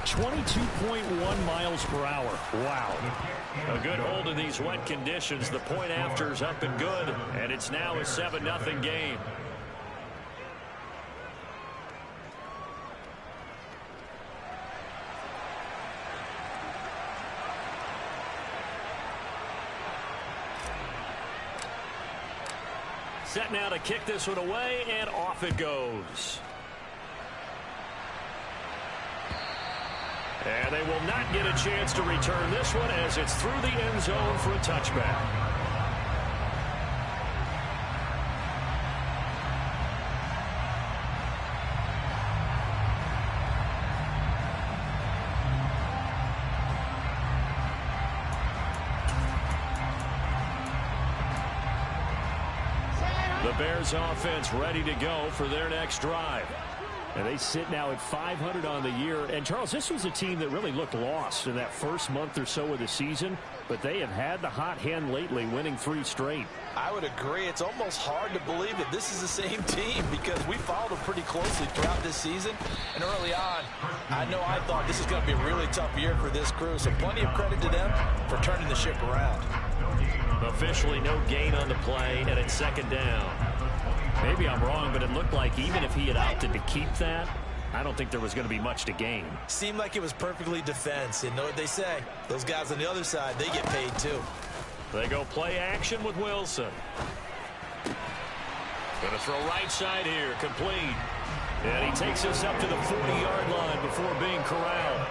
22.1 miles per hour. Wow. A good hold in these wet conditions. The point after is up and good, and it's now a 7-0 game. Set now to kick this one away, and off it goes. And they will not get a chance to return this one as it's through the end zone for a touchback. The Bears offense ready to go for their next drive. And they sit now at 500 on the year. And, Charles, this was a team that really looked lost in that first month or so of the season. But they have had the hot hand lately, winning 3 straight. I would agree. It's almost hard to believe that this is the same team because we followed them pretty closely throughout this season. And early on, I thought this is going to be a really tough year for this crew. So plenty of credit to them for turning the ship around. Officially no gain on the play, and it's second down. Maybe I'm wrong, but it looked like even if he had opted to keep that, I don't think there was going to be much to gain. Seemed like it was perfectly defense. You know what they say? Those guys on the other side, they get paid too. They go play action with Wilson. Going to throw right side here, complete. And he takes us up to the 40-yard line before being corralled.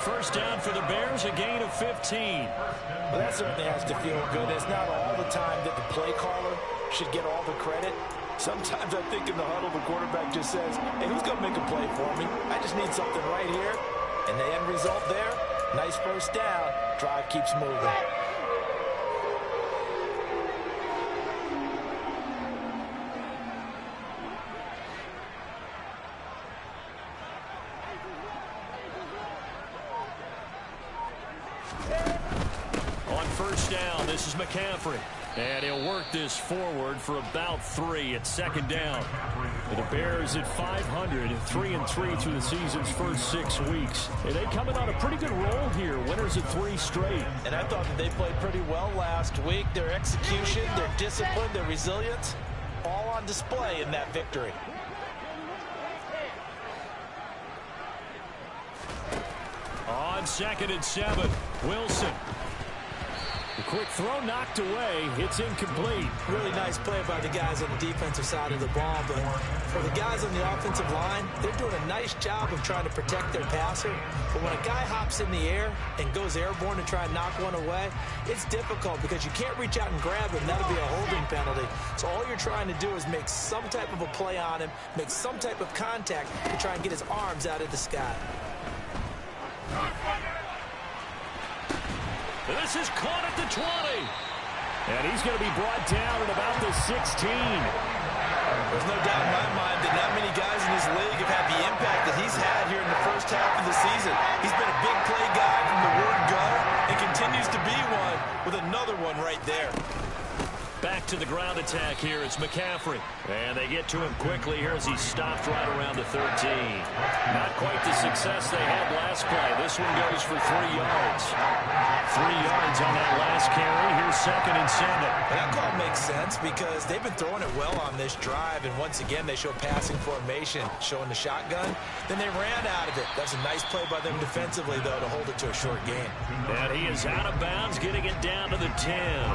First down for the Bears, a gain of 15. Well, that certainly has to feel good. It's not all the time that the play caller should get all the credit. Sometimes I think in the huddle, the quarterback just says, hey, who's going to make a play for me? I just need something right here. And the end result there, nice first down. Drive keeps moving. On first down, this is McCaffrey. And he'll work this forward for about 3 at second down. The Bears at 500, 3-3 through the season's first 6 weeks. And they coming on a pretty good roll here, winners of 3 straight. And I thought that they played pretty well last week. Their execution, their discipline, their resilience, all on display in that victory. On 2nd and 7, Wilson. The quick throw knocked away. It's incomplete. Really nice play by the guys on the defensive side of the ball. But for the guys on the offensive line, they're doing a nice job of trying to protect their passer. But when a guy hops in the air and goes airborne to try and knock one away, it's difficult because you can't reach out and grab him. That'll be a holding penalty. So all you're trying to do is make some type of a play on him, make some type of contact to try and get his arms out of the sky. This is caught at the 20. And he's going to be brought down at about the 16. There's no doubt in my mind that not many guys in this league have had the impact that he's had here in the first half of the season. He's been a big play guy from the word go and continues to be one with another one right there. Back to the ground attack here. It's McCaffrey. And they get to him quickly here as he stopped right around the 13. Not quite the success they had last play. This one goes for 3 yards. 3 yards on that last carry. Here's 2nd and 7. And that call makes sense because they've been throwing it well on this drive. And once again, they show passing formation, showing the shotgun. Then they ran out of it. That's a nice play by them defensively, though, to hold it to a short game. And he is out of bounds, getting it down to the 10.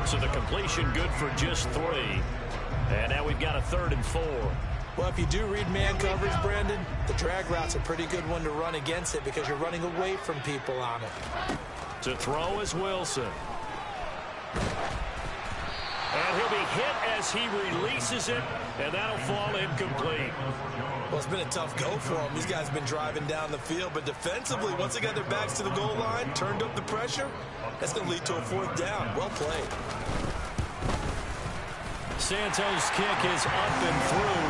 So the completion good for just 3. And now we've got a 3rd and 4. Well, if you do read man coverage, Brandon, the drag route's a pretty good one to run against it because you're running away from people on it. To throw is Wilson. And he'll be hit as he releases it, and that'll fall incomplete. Well, it's been a tough go for them. These guys have been driving down the field, but defensively, once they got their backs to the goal line, turned up the pressure, that's going to lead to a 4th down. Well played. Santos' kick is up and through.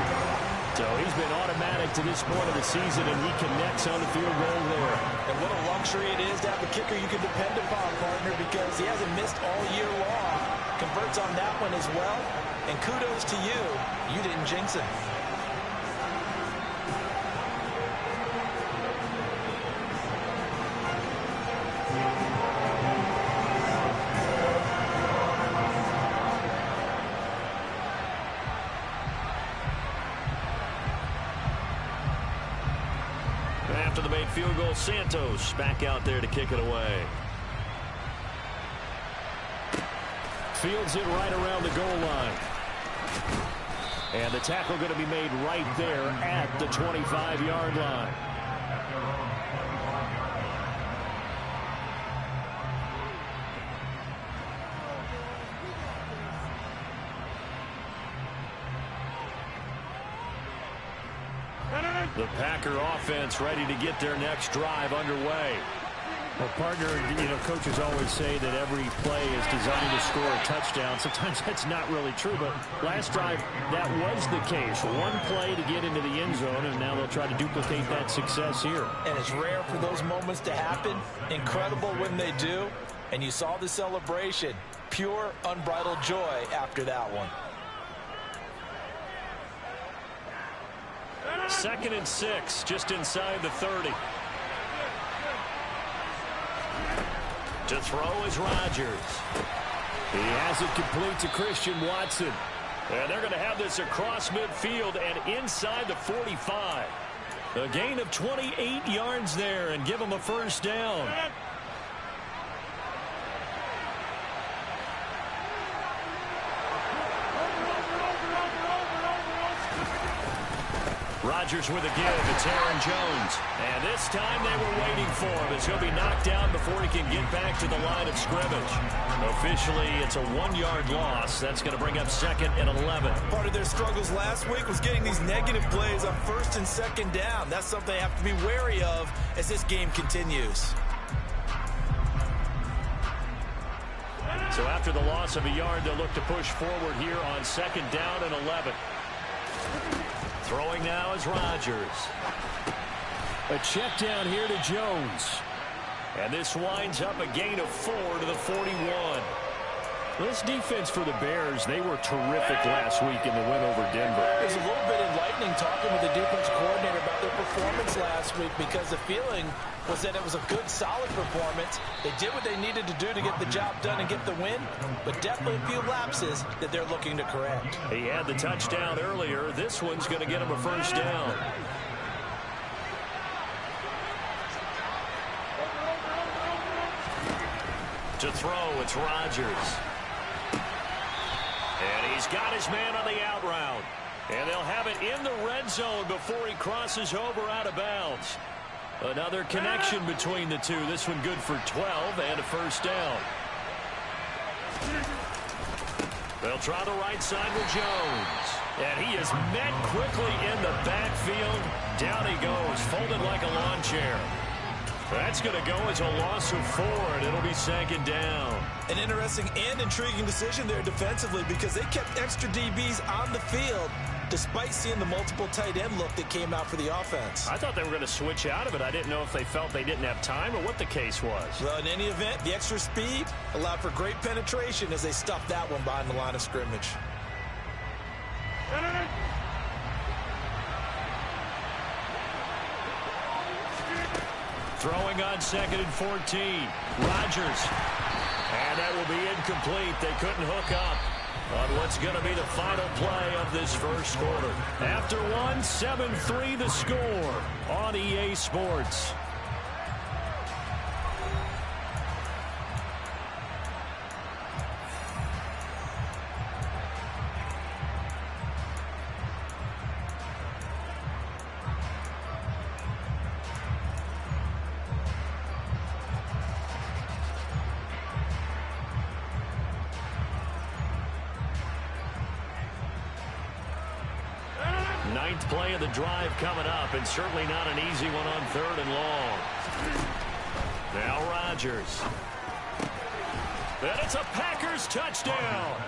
So he's been automatic to this point of the season, and he connects on the field goal there. And what a luxury it is to have a kicker you can depend upon, partner, because he hasn't missed all year long. Converts on that one as well. And kudos to you. You didn't jinx him. After the made field goal, Santos back out there to kick it away. Fields it right around the goal line. And the tackle going to be made right there at the 25-yard line. The Packer offense ready to get their next drive underway. Well, partner, coaches always say that every play is designed to score a touchdown. Sometimes that's not really true, but last drive, that was the case. One play to get into the end zone, and now they'll try to duplicate that success here. And it's rare for those moments to happen. Incredible when they do. And you saw the celebration. Pure, unbridled joy after that one. 2nd and 6, just inside the 30. To throw is Rodgers. He has it complete to Christian Watson. And they're going to have this across midfield and inside the 45. A gain of 28 yards there and give them a first down. Rodgers with a give. It's Aaron Jones. And this time they were waiting for him as he'll be knocked down before he can get back to the line of scrimmage. Officially, it's a 1-yard loss. That's going to bring up 2nd and 11. Part of their struggles last week was getting these negative plays on 1st and 2nd down. That's something they have to be wary of as this game continues. So after the loss of a yard, they'll look to push forward here on 2nd down and 11. Throwing now is Rodgers. A check down here to Jones. And this winds up a gain of 4 to the 41. This defense for the Bears, they were terrific last week in the win over Denver. It was a little bit enlightening talking with the defense coordinator about their performance last week because the feeling was that it was a good, solid performance. They did what they needed to do to get the job done and get the win, but definitely a few lapses that they're looking to correct. He had the touchdown earlier. This one's going to get him a first down. To throw, it's Rodgers. And he's got his man on the out route. And they'll have it in the red zone before he crosses over out of bounds. Another connection between the two. This one good for 12 and a first down. They'll try the right side with Jones. And he is met quickly in the backfield. Down he goes, folded like a lawn chair. That's going to go as a loss of 4, and it'll be 2nd down. An interesting and intriguing decision there defensively because they kept extra DBs on the field despite seeing the multiple tight end look that came out for the offense. I thought they were going to switch out of it. I didn't know if they felt they didn't have time or what the case was. Well, in any event, the extra speed allowed for great penetration as they stuffed that one behind the line of scrimmage. Throwing on 2nd and 14. Rodgers. And that will be incomplete. They couldn't hook up on what's going to be the final play of this first quarter. After one, 7-3 the score on EA Sports. Ninth play of the drive coming up, and certainly not an easy one on 3rd and long. Now Rodgers. And it's a Packers touchdown.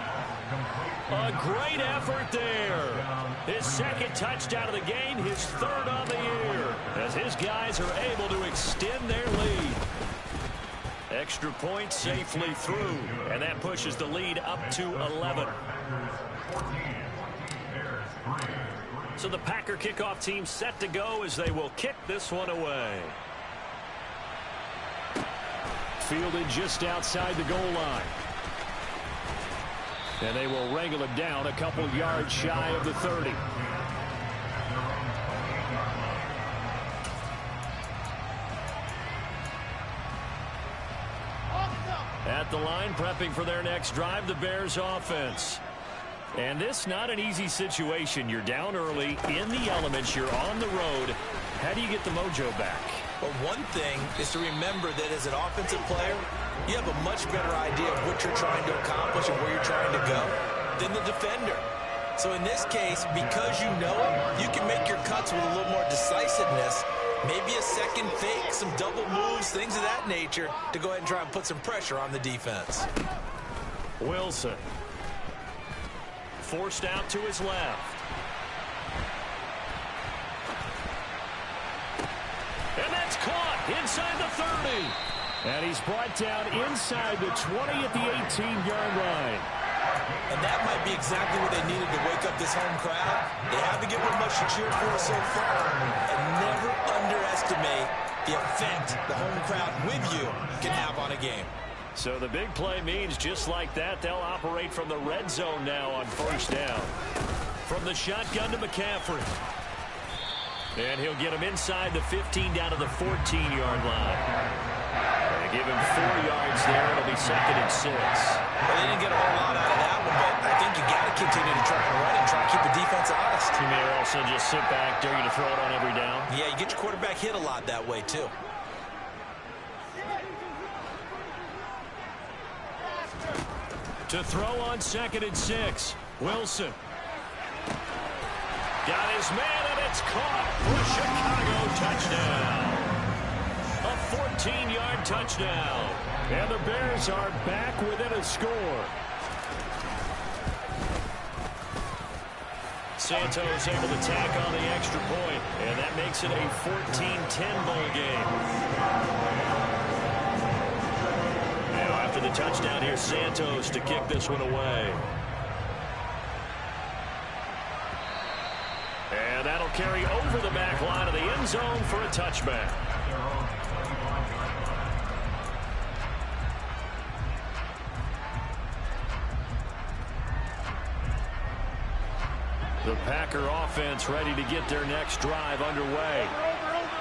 A great effort there. His 2nd touchdown of the game, his 3rd on the year, as his guys are able to extend their lead. Extra point safely through, and that pushes the lead up to 11. So the Packer kickoff team set to go as they will kick this one away. Fielded just outside the goal line. And they will wrangle it down a couple yards shy of the 30. At the line, prepping for their next drive, the Bears offense. And this not an easy situation. You're down early, in the elements, you're on the road. How do you get the mojo back? Well, one thing is to remember that as an offensive player, you have a much better idea of what you're trying to accomplish and where you're trying to go than the defender. So in this case, because you know it, you can make your cuts with a little more decisiveness. Maybe a second fake, some double moves, things of that nature to go ahead and try and put some pressure on the defense. Wilson. Forced out to his left. And that's caught inside the 30. And he's brought down inside the 20 at the 18-yard line. And that might be exactly what they needed to wake up this home crowd. They haven't given much to cheer for so far. And never underestimate the effect the home crowd with you can have on a game. So the big play means just like that, they'll operate from the red zone now on first down. From the shotgun to McCaffrey. And he'll get him inside the 15 down to the 14-yard line. They give him 4 yards there. It'll be 2nd and 6. Well, they didn't get a whole lot out of that one, but I think you got to continue to try and run and try to keep the defense honest. You may also just sit back, dare you to throw it on every down. Yeah, you get your quarterback hit a lot that way, too. To throw on 2nd and 6. Wilson. Got his man, and it's caught for a Chicago touchdown. A 14-yard touchdown. And the Bears are back within a score. Santos able to tack on the extra point, and that makes it a 14-10 ball game. Now after the touchdown, here's Santos to kick this one away. And that'll carry over the back line of the end zone for a touchback. The Packer offense ready to get their next drive underway.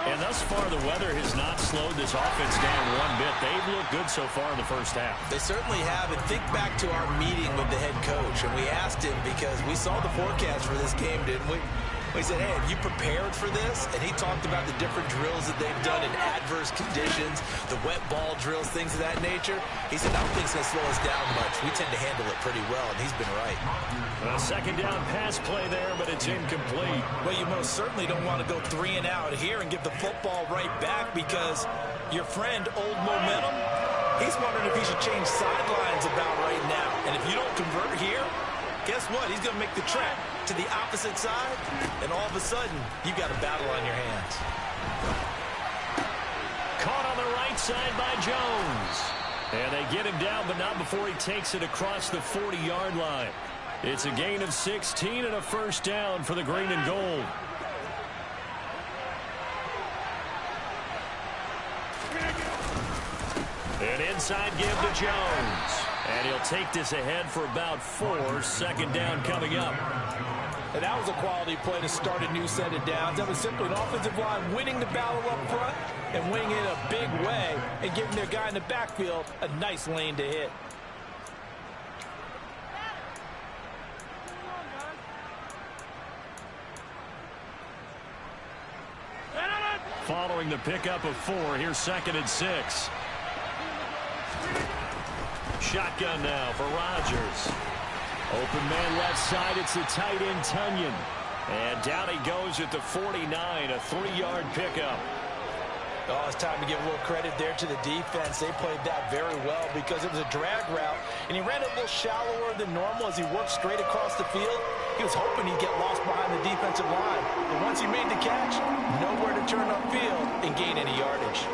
And thus far, the weather has not slowed this offense down one bit. They've looked good so far in the first half. They certainly have. And think back to our meeting with the head coach. And we asked him because we saw the forecast for this game, didn't we? We said, hey, have you prepared for this? And he talked about the different drills that they've done in adverse conditions, the wet ball drills, things of that nature. He said, I don't think it's going to slow us down much. We tend to handle it pretty well, and he's been right. A second down pass play there, but it's incomplete. Well, you most certainly don't want to go 3 and out here and give the football right back because your friend, Old Momentum, he's wondering if he should change sidelines about right now. And if you don't convert here, guess what? He's going to make the trek to the opposite side, and all of a sudden, you've got a battle on your hands. Caught on the right side by Jones. And they get him down, but not before he takes it across the 40-yard line. It's a gain of 16 and a first down for the green and gold. An inside give to Jones. And he'll take this ahead for about 4. 2nd down coming up. And that was a quality play to start a new set of downs. That was simply an offensive line winning the battle up front and winning it a big way and giving their guy in the backfield a nice lane to hit. Following the pickup of 4, here's 2nd and 6. Shotgun now for Rodgers. Open man left side, it's the tight end Tunyon. And down he goes at the 49, a 3-yard pickup. Oh, it's time to give a little credit there to the defense. They played that very well because it was a drag route, and he ran it a little shallower than normal as he worked straight across the field. He was hoping he'd get lost behind the defensive line. But once he made the catch, nowhere to turn upfield and gain any yardage.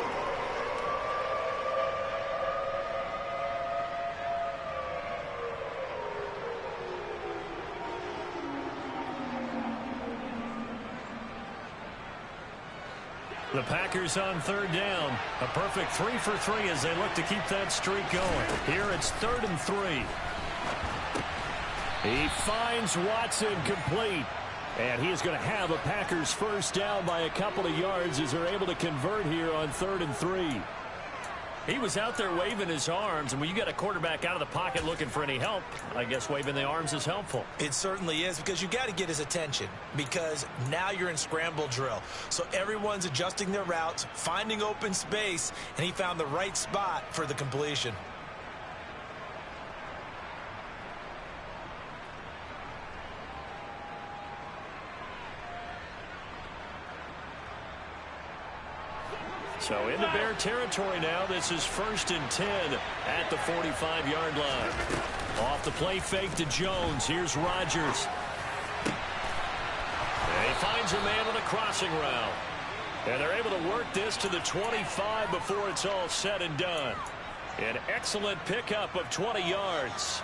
The Packers on 3rd down. A perfect 3 for 3 as they look to keep that streak going. Here it's 3rd and 3. He finds Watson complete. And he is going to have a Packers first down by a couple of yards as they're able to convert here on 3rd and 3. He was out there waving his arms, and when you got a quarterback out of the pocket looking for any help, I guess waving the arms is helpful. It certainly is, because you got to get his attention, because now you're in scramble drill. So everyone's adjusting their routes, finding open space, and he found the right spot for the completion. So into Bear territory now. This is 1st and 10 at the 45-yard line. Off the play fake to Jones. Here's Rodgers. And he finds a man on a crossing route. And they're able to work this to the 25 before it's all said and done. An excellent pickup of 20 yards.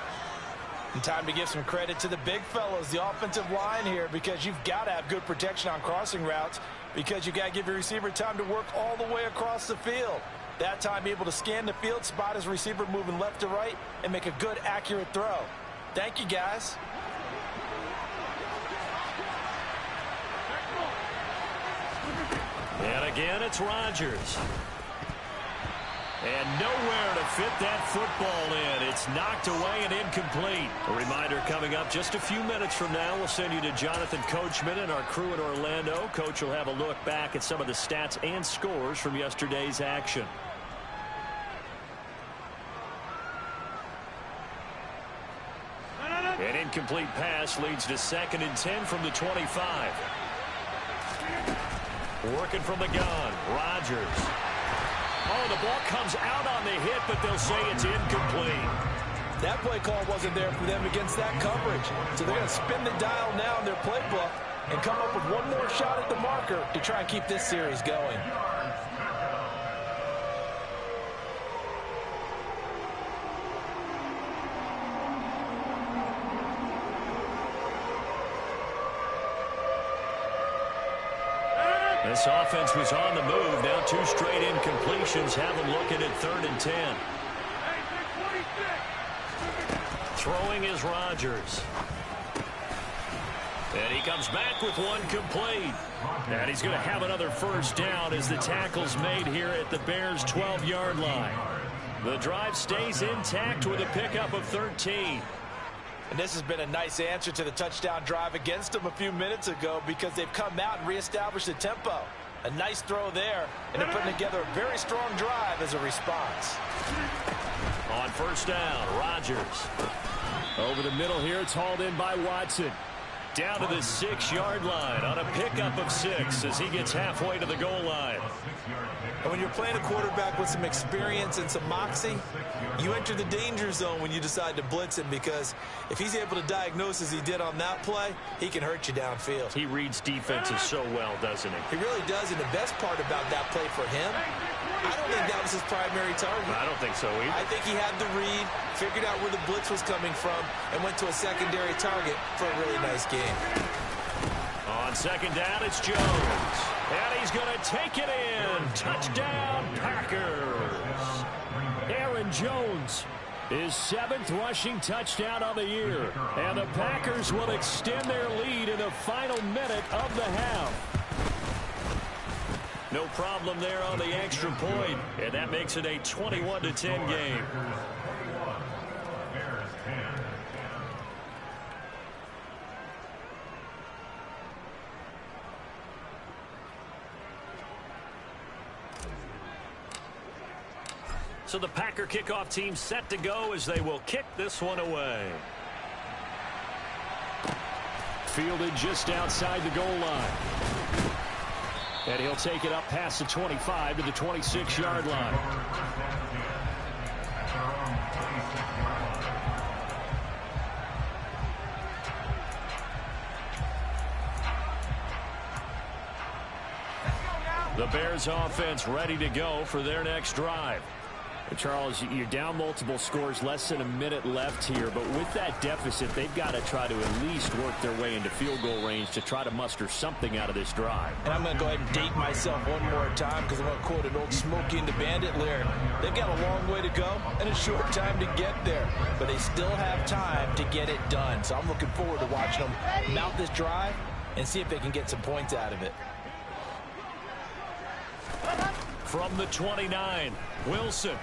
And time to give some credit to the big fellows, the offensive line here, because you've got to have good protection on crossing routes, because you've got to give your receiver time to work all the way across the field. That time able to scan the field, spot his receiver moving left to right, and make a good, accurate throw. Thank you, guys. And again, it's Rodgers. And nowhere to fit that football in. It's knocked away and incomplete. A reminder coming up just a few minutes from now. We'll send you to Jonathan Coachman and our crew in Orlando. Coach will have a look back at some of the stats and scores from yesterday's action. An incomplete pass leads to 2nd and 10 from the 25. Working from the gun, Rodgers. Oh, the ball comes out on the hit, but they'll say it's incomplete. That play call wasn't there for them against that coverage. So they're going to spin the dial now in their playbook and come up with one more shot at the marker to try and keep this series going. This offense was on the move. Now 2 straight incompletions have them looking at 3rd and 10. Throwing is Rodgers. And he comes back with one complete. And he's going to have another first down as the tackle's made here at the Bears' 12-yard line. The drive stays intact with a pickup of 13. And this has been a nice answer to the touchdown drive against them a few minutes ago, because they've come out and reestablished the tempo. A nice throw there, and they're putting together a very strong drive as a response. On first down, Rodgers. Over the middle here, it's hauled in by Watson. Down to the 6-yard line on a pickup of 6 as he gets halfway to the goal line. And when you're playing a quarterback with some experience and some moxie, you enter the danger zone when you decide to blitz him, because if he's able to diagnose as he did on that play, he can hurt you downfield. He reads defenses so well, doesn't he? He really does, and the best part about that play for him, I don't think that was his primary target. I don't think so either. I think he had the read, figured out where the blitz was coming from, and went to a secondary target for a really nice game. On second down, it's Jones. And he's going to take it in. Touchdown, Packers. Aaron Jones, his 7th rushing touchdown of the year. And the Packers will extend their lead in the final minute of the half. No problem there on the extra point. And that makes it a 21-10 game. So the Packer kickoff team set to go as they will kick this one away. Fielded just outside the goal line. And he'll take it up past the 25 to the 26-yard line. The Bears offense ready to go for their next drive. Charles, you're down multiple scores, less than a minute left here, but with that deficit, they've got to try to at least work their way into field goal range to try to muster something out of this drive. And I'm going to go ahead and date myself one more time, because I'm going to quote an old Smokey and the Bandit lyric. They've got a long way to go and a short time to get there, but they still have time to get it done. So I'm looking forward to watching them mount this drive and see if they can get some points out of it. From the 29, Wilson.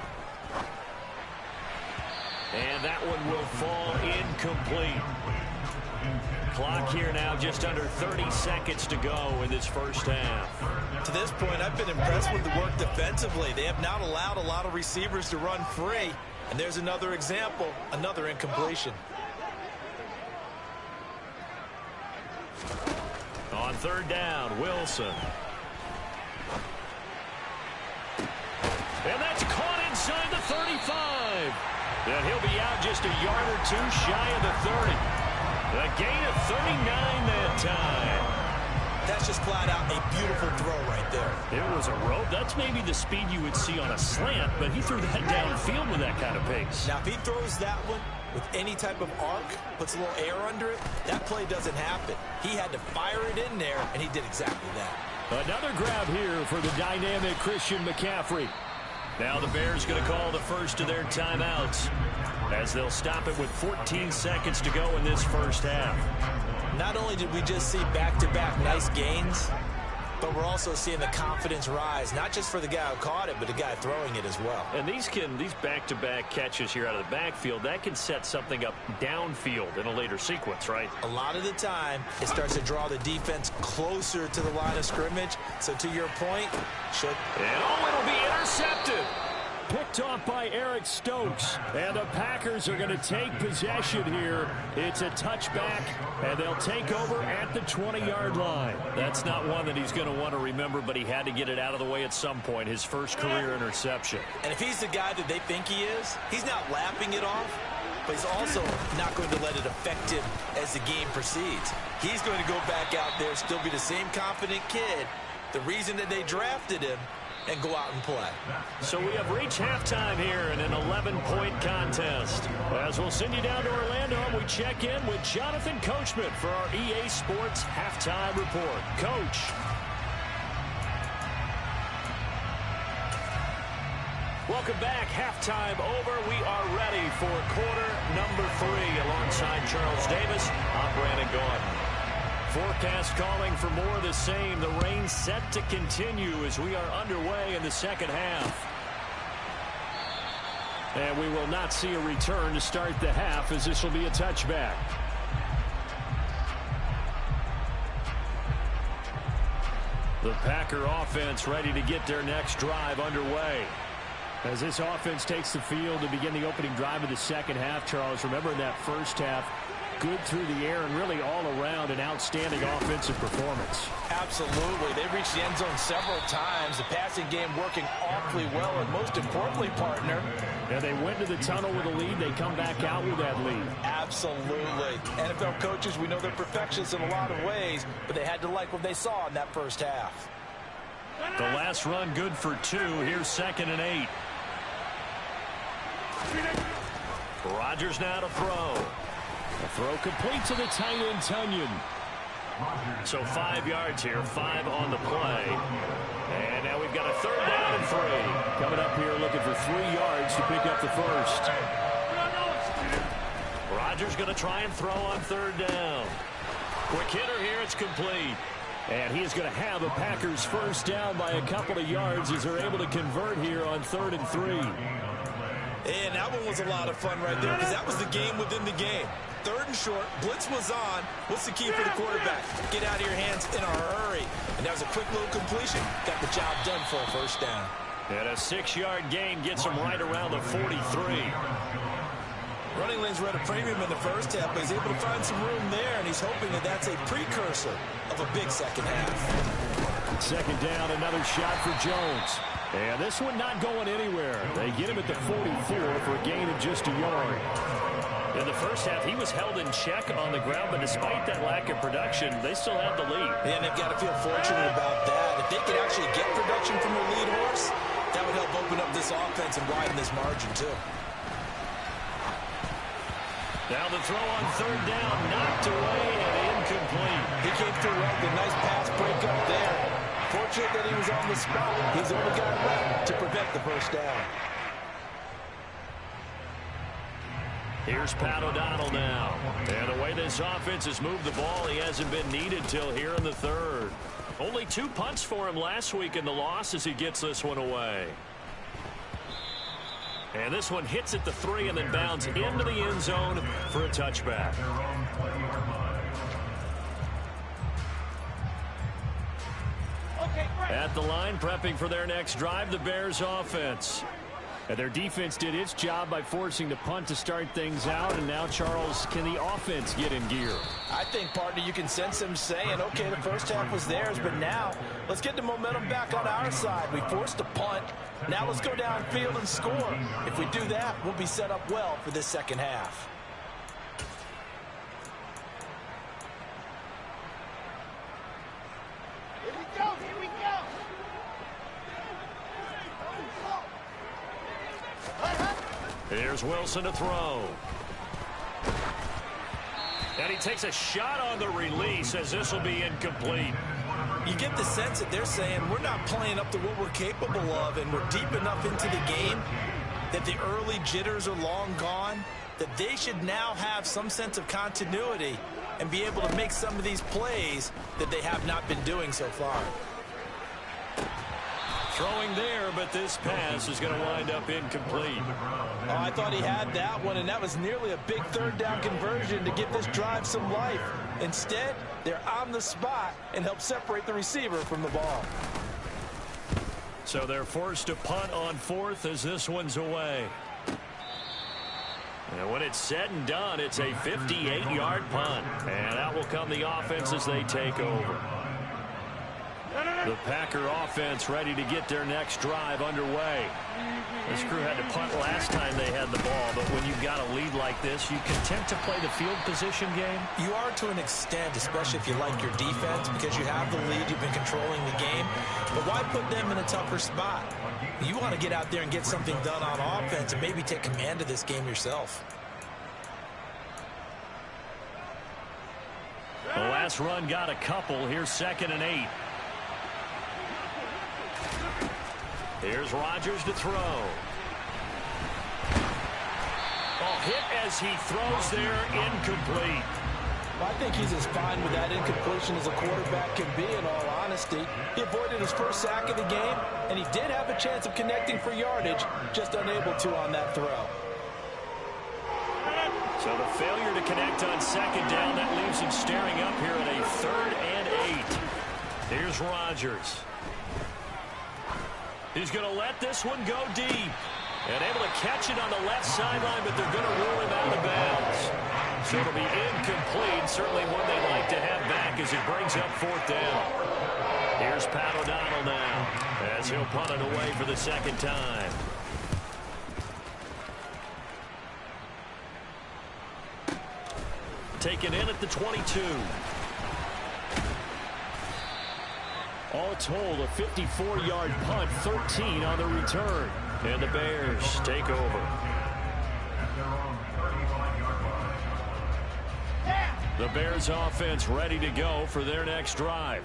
And that one will fall incomplete. Clock here now just under 30 seconds to go in this first half. To this point, I've been impressed with the work defensively. They have not allowed a lot of receivers to run free. And there's another example, another incompletion. On third down, Wilson. And that's caught inside the 35. And he'll be out just a yard or two shy of the 30. A gain of 39 that time. That's just flat out a beautiful throw right there. It was a rope. That's maybe the speed you would see on a slant, but he threw that downfield with that kind of pace. Now, if he throws that one with any type of arc, puts a little air under it, that play doesn't happen. He had to fire it in there, and he did exactly that. Another grab here for the dynamic Christian McCaffrey. Now the Bears going to call the first of their timeouts as they'll stop it with 14 seconds to go in this first half. Not only did we just see back-to-back nice gains, but we're also seeing the confidence rise, not just for the guy who caught it, but the guy throwing it as well. And these back-to-back catches here out of the backfield, that can set something up downfield in a later sequence, right? A lot of the time, it starts to draw the defense closer to the line of scrimmage. So to your point, it'll be intercepted. Picked off by Eric Stokes. And the Packers are going to take possession here. It's a touchback, and they'll take over at the 20-yard line. That's not one that he's going to want to remember, but he had to get it out of the way at some point, his first career interception. And if he's the guy that they think he is, he's not laughing it off, but he's also not going to let it affect him as the game proceeds. He's going to go back out there, still be the same confident kid, the reason that they drafted him, and go out and play. So we have reached halftime here in an 11-point contest. As we'll send you down to Orlando, we check in with Jonathan Coachman for our EA Sports Halftime Report. Coach. Welcome back. Halftime over. We are ready for quarter number 3. Alongside Charles Davis, I'm Brandon Gaudin. Forecast calling for more of the same. The rain set to continue as we are underway in the second half. And we will not see a return to start the half, as this will be a touchback. The Packer offense ready to get their next drive underway. As this offense takes the field to begin the opening drive of the second half, Charles, remember in that first half, good through the air and really all around an outstanding offensive performance. Absolutely. They reached the end zone several times. The passing game working awfully well, and most importantly, partner, yeah, they went to the tunnel with a lead. They come back out with that lead. Absolutely. NFL coaches, we know they're perfectionists in a lot of ways, but they had to like what they saw in that first half. The last run good for 2. Here's 2nd and 8. Rodgers now to throw. A throw complete to the tight end, Tunyon. So 5 yards here, 5 on the play. And now we've got a 3rd down and 3. Coming up here looking for 3 yards to pick up the first. Rodgers going to try and throw on 3rd down. Quick hitter here, it's complete. And he is going to have a Packers first down by a couple of yards as they're able to convert here on 3rd and 3. And that one was a lot of fun right there because that was the game within the game. 3rd and short, blitz was on. What's the key for the quarterback? Get out of your hands in a hurry. And that was a quick little completion. Got the job done for a first down. And a 6-yard gain gets him right around the 43. Running lanes were at a premium in the first half, but he's able to find some room there, and he's hoping that that's a precursor of a big second half. 2nd down, another shot for Jones. And this one not going anywhere. They get him at the 44 for a gain of just a yard. In the first half, he was held in check on the ground, but despite that lack of production, they still have the lead. And they've got to feel fortunate about that. If they could actually get production from their lead horse, that would help open up this offense and widen this margin, too. Now the throw on 3rd down, knocked away and incomplete. He came through well with a nice pass break up there. Fortunate that he was on the spot. He's only got left to prevent the first down. Here's Pat O'Donnell now. And the way this offense has moved the ball, he hasn't been needed till here in the third. Only 2 punts for him last week in the loss as he gets this one away. And this one hits at the 3 and then bounds into the end zone for a touchback. At the line, prepping for their next drive, the Bears offense. And their defense did its job by forcing the punt to start things out. And now, Charles, can the offense get in gear? I think, partner, you can sense them saying, okay, the first half was theirs, but now let's get the momentum back on our side. We forced a punt. Now let's go downfield and score. If we do that, we'll be set up well for this second half. Here's Wilson to throw. And he takes a shot on the release as this will be incomplete. You get the sense that they're saying we're not playing up to what we're capable of, and we're deep enough into the game that the early jitters are long gone, that they should now have some sense of continuity and be able to make some of these plays that they have not been doing so far. Throwing there, but this pass is going to wind up incomplete. Oh, I thought he had that one, and that was nearly a big third down conversion to give this drive some life. Instead, they're on the spot and help separate the receiver from the ball. So they're forced to punt on 4th as this one's away. And when it's said and done, it's a 58-yard punt. And out will come the offense as they take over. The Packer offense ready to get their next drive underway. This crew had to punt last time they had the ball, but when you've got a lead like this, you content to play the field position game? You are to an extent, especially if you like your defense, because you have the lead, you've been controlling the game. But why put them in a tougher spot? You want to get out there and get something done on offense and maybe take command of this game yourself. The last run got a couple. Here's 2nd and 8. Here's Rodgers to throw. Oh, hit as he throws there, incomplete. Well, I think he's as fine with that incompletion as a quarterback can be, in all honesty. He avoided his first sack of the game, and he did have a chance of connecting for yardage, just unable to on that throw. So the failure to connect on 2nd down, that leaves him staring up here at a 3rd and 8. Here's Rodgers. He's going to let this one go deep. And able to catch it on the left sideline, but they're going to rule him out of bounds. So it'll be incomplete. Certainly one they'd like to have back as it brings up 4th down. Here's Pat O'Donnell now as he'll punt it away for the 2nd time. Taken in at the 22. All told, a 54-yard punt, 13 on the return. And the Bears take over. The Bears offense ready to go for their next drive.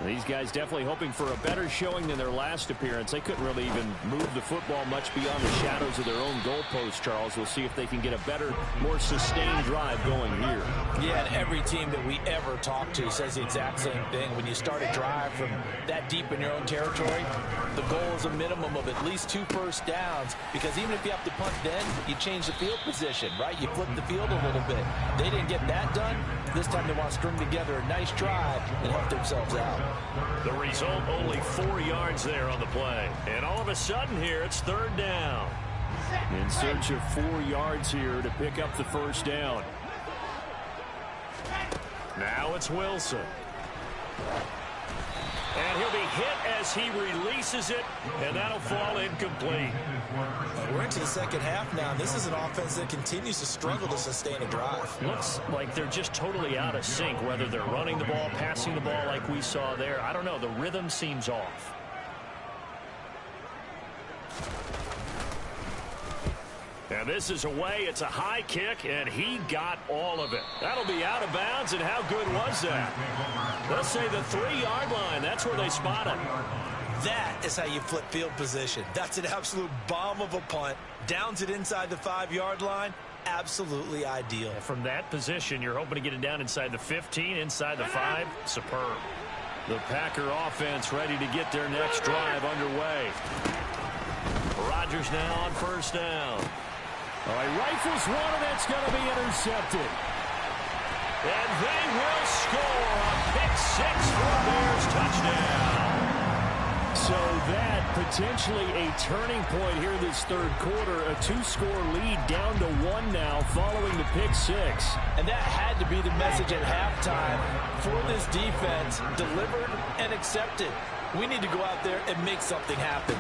These guys definitely hoping for a better showing than their last appearance. They couldn't really even move the football much beyond the shadows of their own goalpost, Charles. We'll see if they can get a better, more sustained drive going here. Yeah, and every team that we ever talk to says the exact same thing. When you start a drive from that deep in your own territory, the goal is a minimum of at least 2 first downs, because even if you have to punt then, you change the field position, right? You flip the field a little bit. They didn't get that done. This time they want to string together a nice drive and help themselves out. The result, only 4 yards there on the play. And all of a sudden here, it's 3rd down. In search of 4 yards here to pick up the first down. Now it's Wilson. And he'll be hit as he releases it, and that'll fall incomplete. We're into the second half now. This is an offense that continues to struggle to sustain a drive. Looks like they're just totally out of sync, whether they're running the ball, passing the ball like we saw there. I don't know. The rhythm seems off. And this is away. It's a high kick, and he got all of it. That'll be out of bounds, and how good was that? Let's say the 3-yard line. That's where they spot it. That is how you flip field position. That's an absolute bomb of a punt. Downs it inside the 5-yard line. absolutely ideal. From that position, you're hoping to get it down inside the 15, inside the 5. Superb. The Packer offense ready to get their next drive underway. Rodgers now on first down. All right, rifles one, and that's going to be intercepted. And they will score a pick 6 for a Bears touchdown. So that potentially a turning point here this third quarter. A 2-score lead down to 1 now following the pick 6. And that had to be the message at halftime for this defense. Delivered and accepted. We need to go out there and make something happen.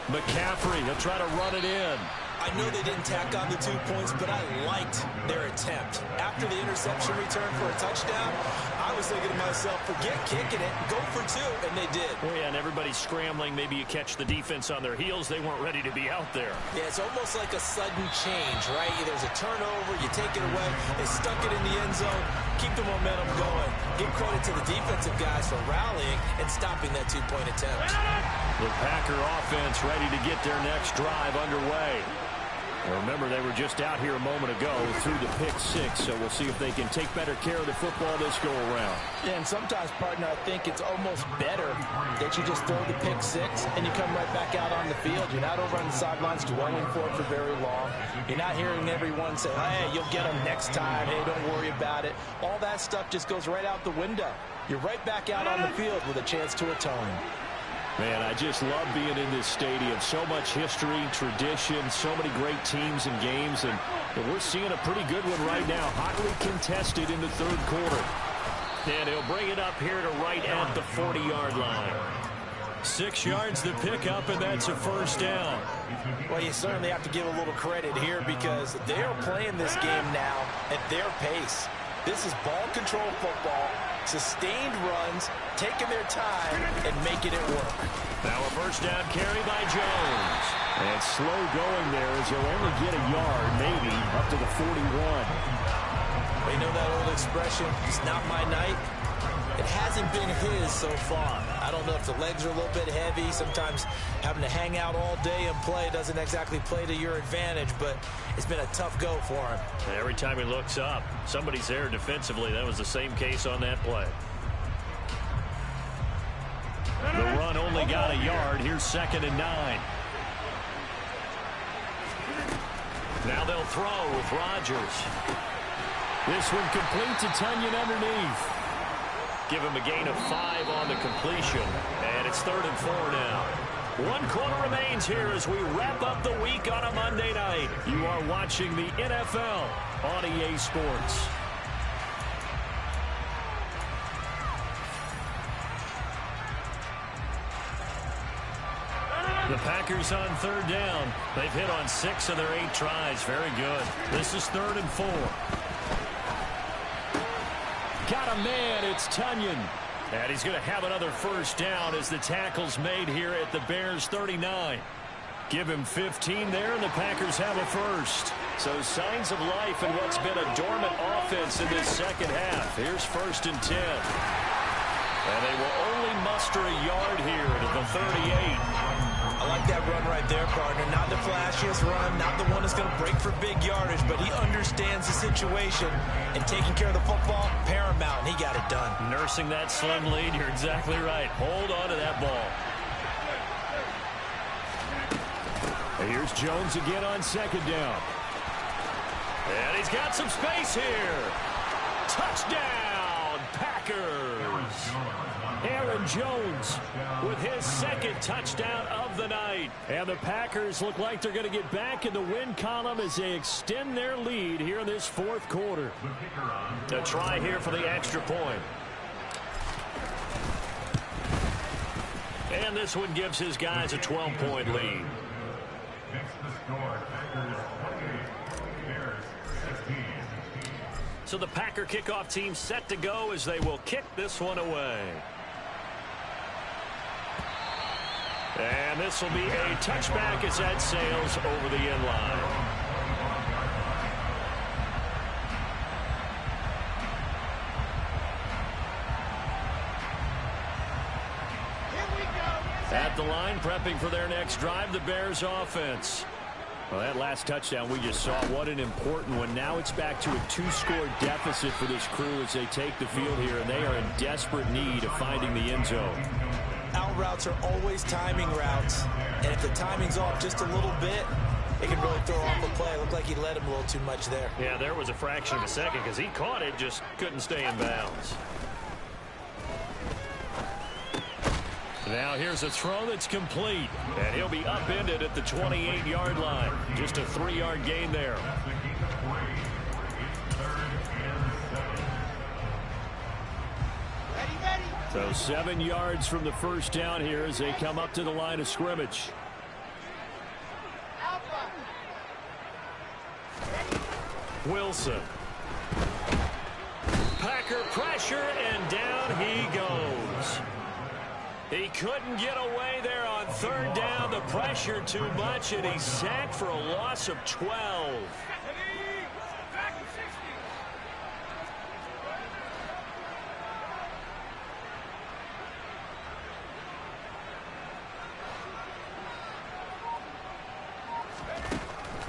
McCaffrey, he'll try to run it in. I know they didn't tack on the 2 points, but I liked their attempt. After the interception return for a touchdown, I was thinking to myself, forget kicking it, go for 2, and they did. Well, yeah, and everybody's scrambling. Maybe you catch the defense on their heels. They weren't ready to be out there. Yeah, it's almost like a sudden change, right? There's a turnover, you take it away, they stuck it in the end zone, keep the momentum going. Give credit to the defensive guys for rallying and stopping that 2-point attempt. The Packer offense ready to get their next drive underway. And remember, they were just out here a moment ago through the pick 6, so we'll see if they can take better care of the football this go-around. Yeah, and sometimes, partner, I think it's almost better that you just throw the pick 6 and you come right back out on the field. You're not over on the sidelines dwelling for it for very long. You're not hearing everyone say, hey, you'll get them next time. Hey, don't worry about it. All that stuff just goes right out the window. You're right back out on the field with a chance to atone. Man, I just love being in this stadium. So much history, tradition, so many great teams and games, and we're seeing a pretty good one right now. Hotly contested in the third quarter. And he'll bring it up here to right at the 40-yard line. 6 yards to pick up, and that's a first down. Well, you certainly have to give a little credit here because they're playing this game now at their pace. This is ball control football, sustained runs, taking their time, and making it work. Now a first down carry by Jones. And slow going there as he'll only get a yard, maybe, up to the 41. You know that old expression, it's not my night? It hasn't been his so far. I don't know if the legs are a little bit heavy. Sometimes having to hang out all day and play doesn't exactly play to your advantage, but it's been a tough go for him. And every time he looks up, somebody's there defensively. That was the same case on that play. The run only got a yard. Here's 2nd and 9. Now they'll throw with Rodgers. This one complete to Tonyan underneath. Give him a gain of 5 on the completion. And it's 3rd and 4 now. 1 quarter remains here as we wrap up the week on a Monday night. You are watching the NFL on EA Sports. The Packers on 3rd down. They've hit on 6 of their 8 tries. Very good. This is 3rd and 4. Got a man, it's Tonyan. And he's going to have another first down as the tackle's made here at the Bears 39. Give him 15 there, and the Packers have a first. So signs of life in what's been a dormant offense in this second half. Here's 1st and 10. And they will only muster a yard here to the 38. I like that run right there, partner. Not the flashiest run, not the one that's going to break for big yardage, but he understands the situation, and taking care of the football, paramount, and he got it done. Nursing that slim lead, you're exactly right. Hold on to that ball. And here's Jones again on 2nd down. And he's got some space here. Touchdown, Packers. Aaron Jones with his 2nd touchdown of the night. And the Packers look like they're going to get back in the win column as they extend their lead here in this 4th quarter. A try here for the extra point. And this one gives his guys a 12-point lead. So the Packer kickoff team set to go as they will kick this one away. And this will be a touchback as that sails over the end line. At the line, prepping for their next drive, the Bears offense. Well, that last touchdown we just saw, what an important one. Now it's back to a 2-score deficit for this crew as they take the field here, and they are in desperate need of finding the end zone. Out routes are always timing routes, and if the timing's off just a little bit, it can really throw off a play. It looked like he led him a little too much there. Yeah, there was a fraction of a second because he caught it, just couldn't stay in bounds. Now here's a throw that's complete, and he'll be upended at the 28-yard line. Just a 3-yard gain there. So 7 yards from the first down here as they come up to the line of scrimmage. Wilson. Packer pressure, and down he goes. He couldn't get away there on third down. The pressure too much, and he's sacked for a loss of 12.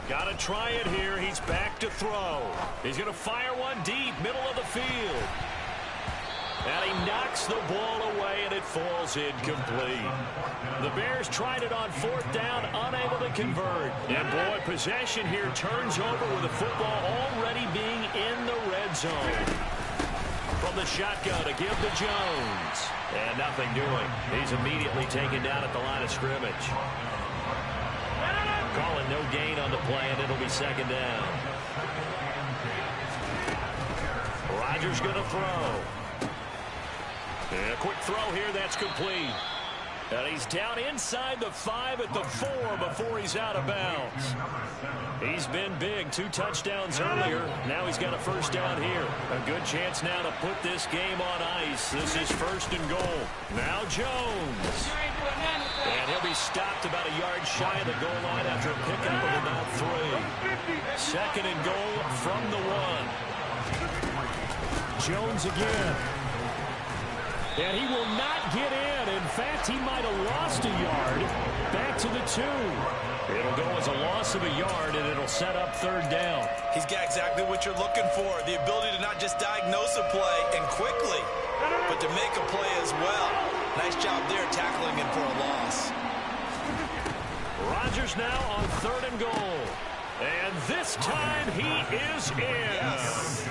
Got to try it here. He's back to throw. He's going to fire one deep, middle of the field. And he knocks the ball away, and it falls incomplete. The Bears tried it on fourth down, unable to convert. And, boy, possession here turns over with the football already being in the red zone. From the shotgun to give to Jones. And nothing doing. He's immediately taken down at the line of scrimmage. Calling no gain on the play, and it'll be second down. Rodgers going to throw. And a quick throw here, that's complete. And he's down inside the 5 at the 4 before he's out of bounds. He's been big, 2 touchdowns earlier. Now he's got a first down here. A good chance now to put this game on ice. This is first and goal. Now Jones. And he'll be stopped about a yard shy of the goal line after a pickup of about 3. Second and goal from the 1. Jones again. And he will not get in. In fact, he might have lost a yard. Back to the 2. It'll go as a loss of a yard, and it'll set up third down. He's got exactly what you're looking for, the ability to not just diagnose a play and quickly, but to make a play as well. Nice job there tackling him for a loss. Rodgers now on third and goal. And this time he is in. Yes.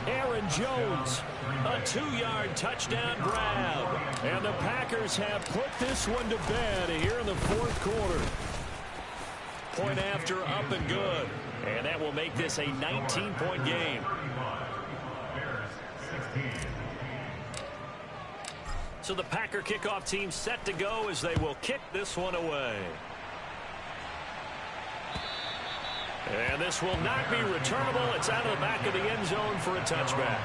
Aaron Jones, a 2-yard touchdown grab. And the Packers have put this one to bed here in the fourth quarter. Point after, up and good. And that will make this a 19-point game. So the Packer kickoff team set to go as they will kick this one away. And this will not be returnable. It's out of the back of the end zone for a touchback.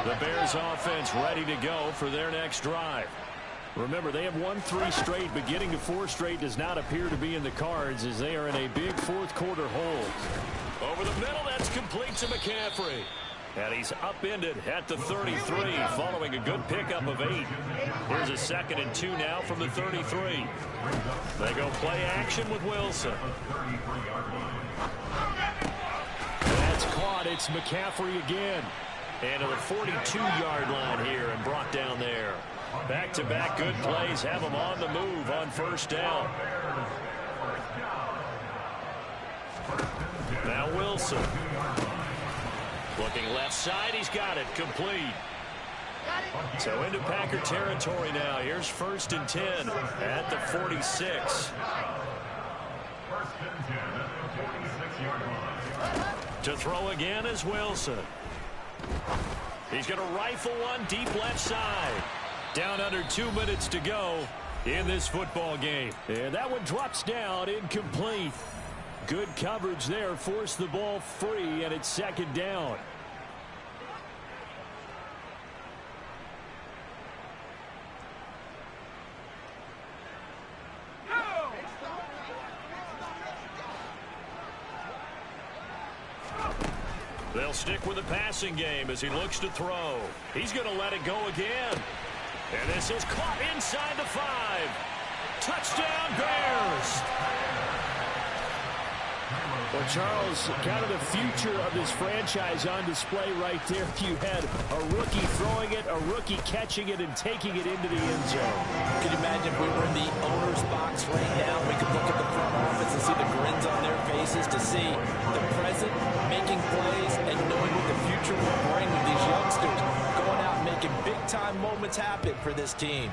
The Bears offense ready to go for their next drive. Remember, they have won 3 straight, but getting to 4 straight does not appear to be in the cards as they are in a big fourth quarter hole. Over the middle, that's complete to McCaffrey. And he's upended at the 33 following a good pickup of 8. Here's a second and 2 now from the 33. They go play action with Wilson. That's caught. It's McCaffrey again. And to the 42-yard line here and brought down there. Back-to-back good plays have him on the move on first down. Now Wilson. Looking left side, he's got it, complete. So into Packer territory now. Here's first and 10 at the 46. To throw again is Wilson. He's going to rifle one deep left side. Down under 2 minutes to go in this football game. And that one drops down, incomplete. Good coverage there, forced the ball free, and it's second down. They'll stick with the passing game as he looks to throw. He's going to let it go again. And this is caught inside the 5. Touchdown, Bears. Well, Charles, kind of the future of this franchise on display right there. You had a rookie throwing it, a rookie catching it, and taking it into the end zone. Could you imagine if we were in the owner's box right now? We could look at the front office and see the grins on their faces to see the present making plays and knowing what the future will bring with these youngsters going out and making big-time moments happen for this team.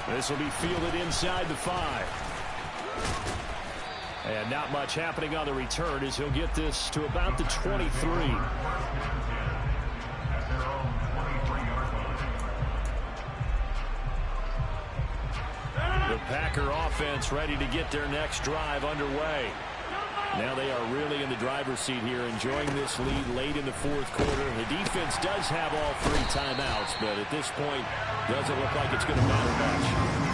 This will be fielded inside the 5. And not much happening on the return as he'll get this to about the 23. The Packer offense ready to get their next drive underway. Now they are really in the driver's seat here, enjoying this lead late in the fourth quarter. The defense does have all 3 timeouts, but at this point, doesn't look like it's going to matter much.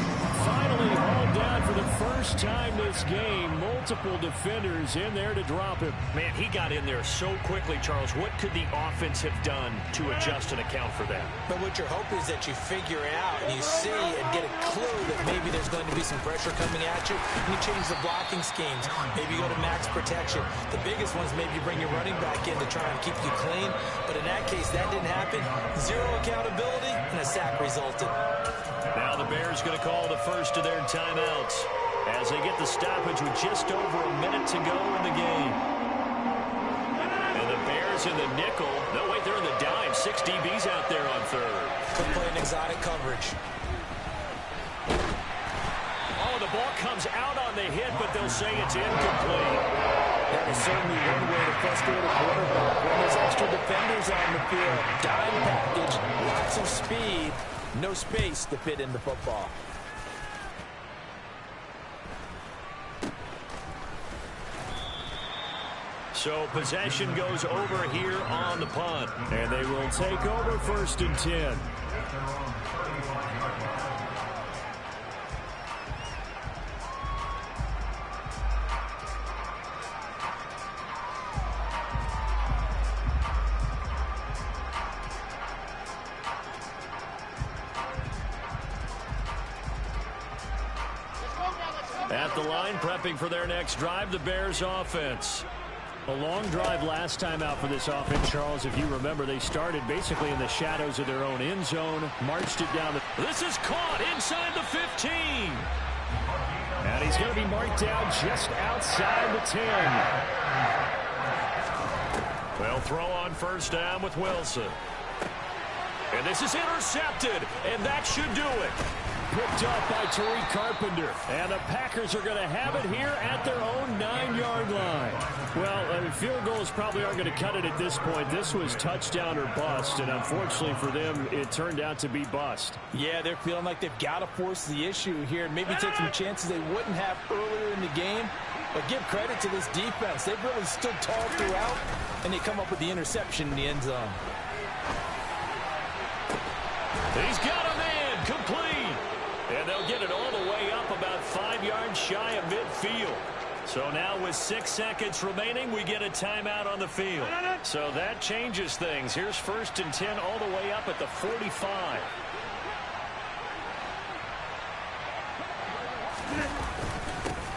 Finally hauled down for the first time this game. Multiple defenders in there to drop him. Man, he got in there so quickly, Charles. What could the offense have done to adjust and account for that? But what you're hoping is that you figure out and you see and get a clue that maybe there's going to be some pressure coming at you. And you change the blocking schemes. Maybe you go to max protection. The biggest ones, maybe you bring your running back in to try and keep you clean. But in that case, that didn't happen. 0 accountability, and a sack resulted. Now the Bears going to call the first of their timeouts as they get the stoppage with just over a minute to go in the game. And the Bears in the nickel. No, wait, they're in the dime. 6 DBs out there on third. Quick play and exotic coverage. Oh, the ball comes out on the hit, but they'll say it's incomplete. That is certainly one way to frustrate a quarterback. When there's extra defenders on the field, dime package, lots of speed, no space to fit in the football. So possession goes over here on the punt. And they will take over 1st and 10. At the line, prepping for their next drive, the Bears offense. A long drive last time out for this offense, Charles. If you remember, they started basically in the shadows of their own end zone, marched it down. This is caught inside the 15. And he's going to be marked down just outside the 10. Well, throw on first down with Wilson. And this is intercepted, and that should do it. Picked up by Tariq Carpenter. And the Packers are going to have it here at their own 9-yard line. Well, field goals probably aren't going to cut it at this point. This was touchdown or bust, and unfortunately for them, it turned out to be bust. Yeah, they're feeling like they've got to force the issue here and maybe take some chances they wouldn't have earlier in the game. But give credit to this defense. They've really stood tall throughout, and they come up with the interception in the end zone. He's got a man complete. And they'll get it all the way up about 5 yards shy of midfield. So now with 6 seconds remaining, we get a timeout on the field. So that changes things. Here's 1st and 10 all the way up at the 45.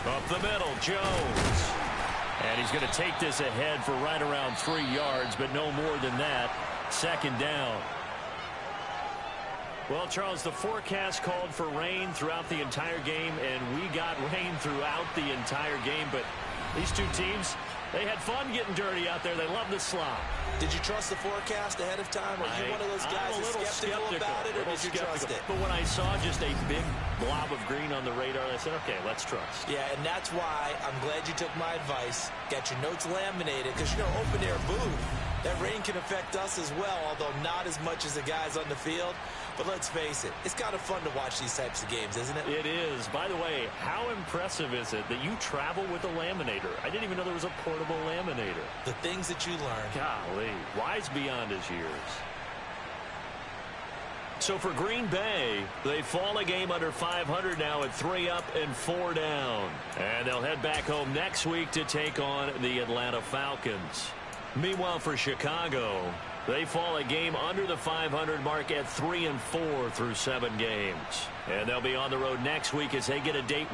Up the middle, Jones. And he's going to take this ahead for right around 3 yards, but no more than that. 2nd down. Well, Charles, the forecast called for rain throughout the entire game, and we got rain throughout the entire game. But these two teams, they had fun getting dirty out there. They love the slop. Did you trust the forecast ahead of time? Are you one of those guys that's skeptical about it, or did you trust it? But when I saw just a big blob of green on the radar, I said, okay, let's trust. Yeah, and that's why I'm glad you took my advice. Got your notes laminated, because, you know, open-air booth, that rain can affect us as well, although not as much as the guys on the field. But let's face it, it's kind of fun to watch these types of games, isn't it? It is. By the way, how impressive is it that you travel with a laminator? I didn't even know there was a portable laminator. The things that you learn. Golly, wise beyond his years. So for Green Bay, they fall a game under 500 now at 3 up and 4 down. And they'll head back home next week to take on the Atlanta Falcons. Meanwhile, for Chicago, they fall a game under the 500 mark at 3 and 4 through 7 games. And they'll be on the road next week as they get a date